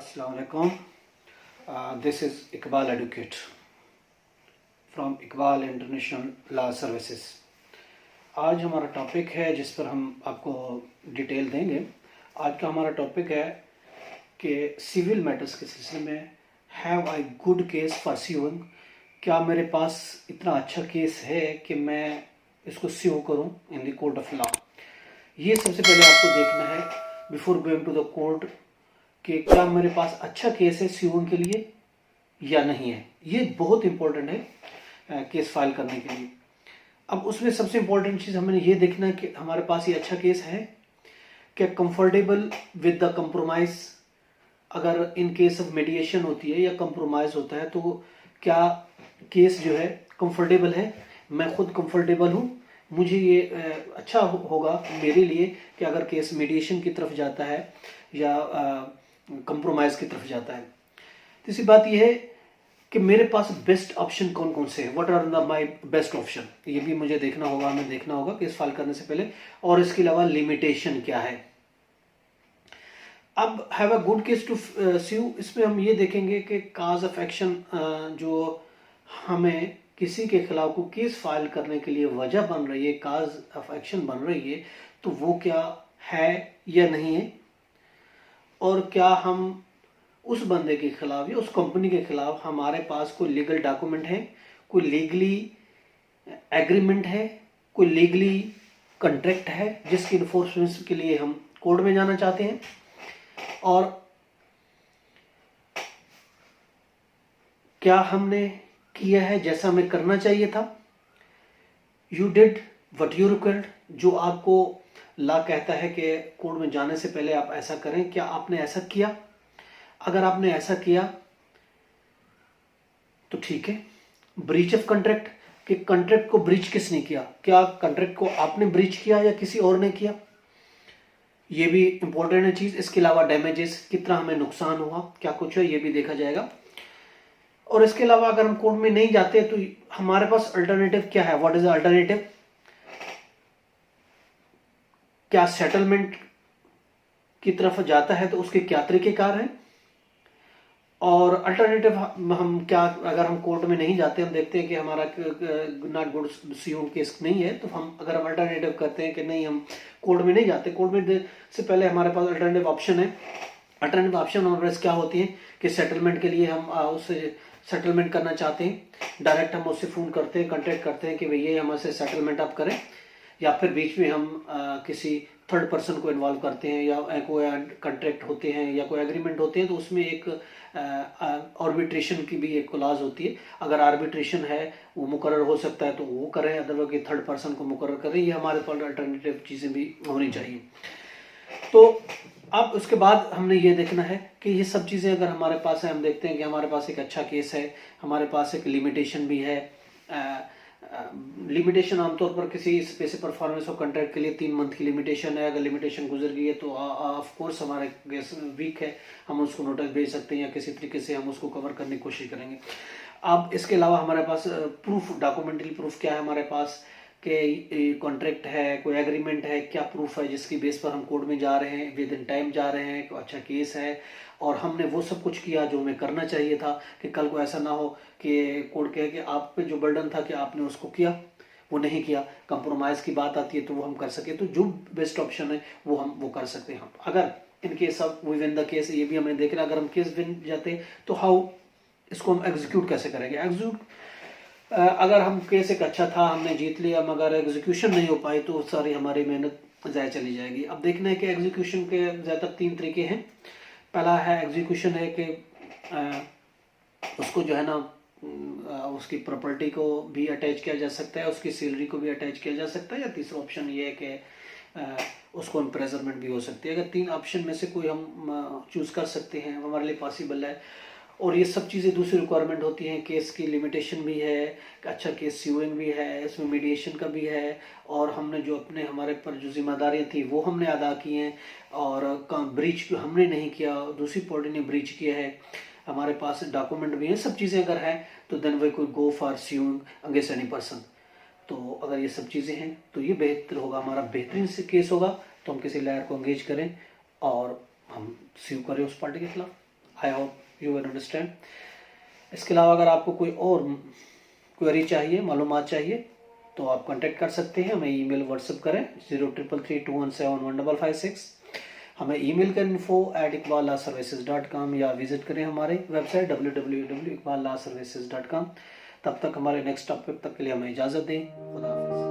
Assalamu alaikum. This is Iqbal Advocate from Iqbal International Law Services. आज हमारा topic है जिस पर हम आपको डिटेल देंगे। आज का हमारा टॉपिक है कि सिविल मैटर्स के सिलसिले में have I good case for suing. क्या मेरे पास इतना अच्छा केस है कि मैं इसको स्यू करूं in the court of law. ये सबसे पहले आपको देखना है before going to the court कि क्या मेरे पास अच्छा केस है स्यूइंग के लिए या नहीं है। ये बहुत इंपॉर्टेंट है केस फाइल करने के लिए। अब उसमें सबसे इंपॉर्टेंट चीज़ हमें ये देखना है कि हमारे पास ये अच्छा केस है क्या, कंफर्टेबल विद द कंप्रोमाइज। अगर इन केस ऑफ मेडिएशन होती है या कंप्रोमाइज होता है तो क्या केस जो है कंफर्टेबल है, मैं खुद कंफर्टेबल हूँ, मुझे ये अच्छा होगा मेरे लिए कि अगर केस मेडिएशन की तरफ जाता है या कंप्रोमाइज की तरफ जाता है। तीसरी बात यह है कि मेरे पास बेस्ट ऑप्शन कौन कौन से हैं, what are the my best option. ये भी मुझे देखना होगा, हमें देखना होगा केस फाइल करने से पहले। और इसके अलावा लिमिटेशन क्या है। अब have a good case to sue, इसमें हम ये देखेंगे कि काज ऑफ एक्शन जो हमें किसी के खिलाफ को केस फाइल करने के लिए वजह बन रही है, काज ऑफ एक्शन बन रही है, तो वो क्या है या नहीं है, और क्या हम उस बंदे के खिलाफ या उस कंपनी के खिलाफ हमारे पास कोई लीगल डॉक्यूमेंट है, कोई लीगली एग्रीमेंट है, कोई लीगली कॉन्ट्रैक्ट है जिसकी इन्फोर्समेंट के लिए हम कोर्ट में जाना चाहते हैं। और क्या हमने किया है जैसा हमें करना चाहिए था। You did what you required, जो आपको लॉ कहता है कि कोर्ट में जाने से पहले आप ऐसा करें, क्या आपने ऐसा किया। अगर आपने ऐसा किया तो ठीक है। ब्रीच ऑफ कॉन्ट्रैक्ट, कि कॉन्ट्रैक्ट को ब्रीच किसने किया, क्या कॉन्ट्रैक्ट को आपने ब्रीच किया या किसी और ने किया, ये भी इंपॉर्टेंट है चीज। इसके अलावा डैमेजेस, कितना हमें नुकसान हुआ, क्या कुछ है, ये भी देखा जाएगा। और इसके अलावा अगर हम कोर्ट में नहीं जाते तो हमारे पास अल्टरनेटिव क्या है, व्हाट इज द अल्टरनेटिव। क्या सेटलमेंट की तरफ जाता है तो उसके क्या तरीकेकार हैं। और अल्टरनेटिव हम क्या, अगर हम कोर्ट में नहीं जाते, हम देखते हैं कि हमारा नॉट गुड सीओ केस नहीं है, तो हम अगर हम अल्टरनेटिव करते हैं कि नहीं हम कोर्ट में नहीं जाते, कोर्ट में से पहले हमारे पास अल्टरनेटिव ऑप्शन है। अल्टरनेटिव ऑप्शन हमारे पास क्या होती है कि सेटलमेंट के लिए हम उससे सेटलमेंट करना चाहते हैं, डायरेक्ट हम उससे फोन करते हैं, कॉन्टेक्ट करते हैं कि भैया हमसे सेटलमेंट आप करें, या फिर बीच में हम किसी थर्ड पर्सन को इन्वॉल्व करते हैं, या कोई कॉन्ट्रैक्ट होते हैं या कोई एग्रीमेंट होते हैं, तो उसमें एक आर्बिट्रेशन की भी एक क्लॉज होती है। अगर आर्बिट्रेशन है वो मुकर्रर हो सकता है तो वो करें, अदरवाइज थर्ड पर्सन को मुकर्रर करें। ये हमारे पास अल्टरनेटिव चीज़ें भी होनी चाहिए। तो अब उसके बाद हमने ये देखना है कि ये सब चीज़ें अगर हमारे पास है, हम देखते हैं कि हमारे पास एक अच्छा केस है, हमारे पास एक लिमिटेशन भी है। लिमिटेशन आमतौर पर किसी स्पेसिफिक परफॉर्मेंस और कॉन्ट्रैक्ट के लिए 3 मंथ की लिमिटेशन है। अगर लिमिटेशन गुजर गई है तो ऑफ कोर्स हमारा केस वीक है, हम उसको नोटिस भेज सकते हैं या किसी तरीके से हम उसको कवर करने की कोशिश करेंगे। अब इसके अलावा हमारे पास प्रूफ, डॉक्यूमेंट्री प्रूफ क्या है हमारे पास, कि कॉन्ट्रैक्ट है, कोई एग्रीमेंट है, क्या प्रूफ है जिसकी बेस पर हम कोर्ट में जा रहे हैं, विद इन टाइम जा रहे हैं, अच्छा केस है और हमने वो सब कुछ किया जो हमें करना चाहिए था, कि कल को ऐसा ना हो कि कोर्ट कहे कि आप पे जो बर्डन था कि आपने उसको किया, वो नहीं किया। कंप्रोमाइज़ की बात आती है तो वो हम कर सके, तो जो बेस्ट ऑप्शन है वो कर सकते हैं हम। अगर in case of we win the case, ये भी हमें देखना, अगर हम केस विन जाते तो हाउ इसको हम एग्जीक्यूट कैसे करेंगे। अगर हम केस एक अच्छा था, हमने जीत लिया, मगर एग्जीक्यूशन नहीं हो पाई तो सारी हमारी मेहनत ज़ाया चली जाएगी। अब देखना है कि एग्जीक्यूशन के ज़्यादातर 3 तरीके हैं। पहला है एग्जीक्यूशन है कि उसको जो है ना उसकी प्रॉपर्टी को भी अटैच किया जा सकता है, उसकी सैलरी को भी अटैच किया जा सकता है, या तीसरा ऑप्शन ये है कि उसको इम्प्रेजरमेंट भी हो सकती है। अगर 3 ऑप्शन में से कोई हम चूज़ कर सकते हैं, हमारे लिए पॉसिबल है। और ये सब चीज़ें दूसरी रिक्वायरमेंट होती हैं, केस की लिमिटेशन भी है, अच्छा केस स्यूइंग भी है, इसमें मीडिएशन का भी है, और हमने जो हमारे पर जो जिम्मेदारियां थी वो हमने अदा की हैं, और ब्रीच हमने नहीं किया, दूसरी पार्टी ने ब्रीच किया है, हमारे पास डॉक्यूमेंट भी हैं, सब चीज़ें अगर हैं तो then we could go for suing against any person. तो अगर ये सब चीज़ें हैं तो ये बेहतर होगा, हमारा बेहतरीन से केस होगा, तो हम किसी लॉयर को एंगेज करें और हम स्यू करें उस पार्टी के खिलाफ। I hope you will understand. इसके अलावा अगर आपको कोई और क्वेरी चाहिए, मालूमात चाहिए, तो आप कांटेक्ट कर सकते हैं, हमें ईमेल व्हाट्सएप करें 033321711556। हमें ईमेल करें info@iqballaservices.com या विजिट करें हमारे वेबसाइट www.iqballaservices.com। तब तक हमारे नेक्स्ट टॉपिक तक के लिए हमें इजाज़त दें। खुदा हाफिज़।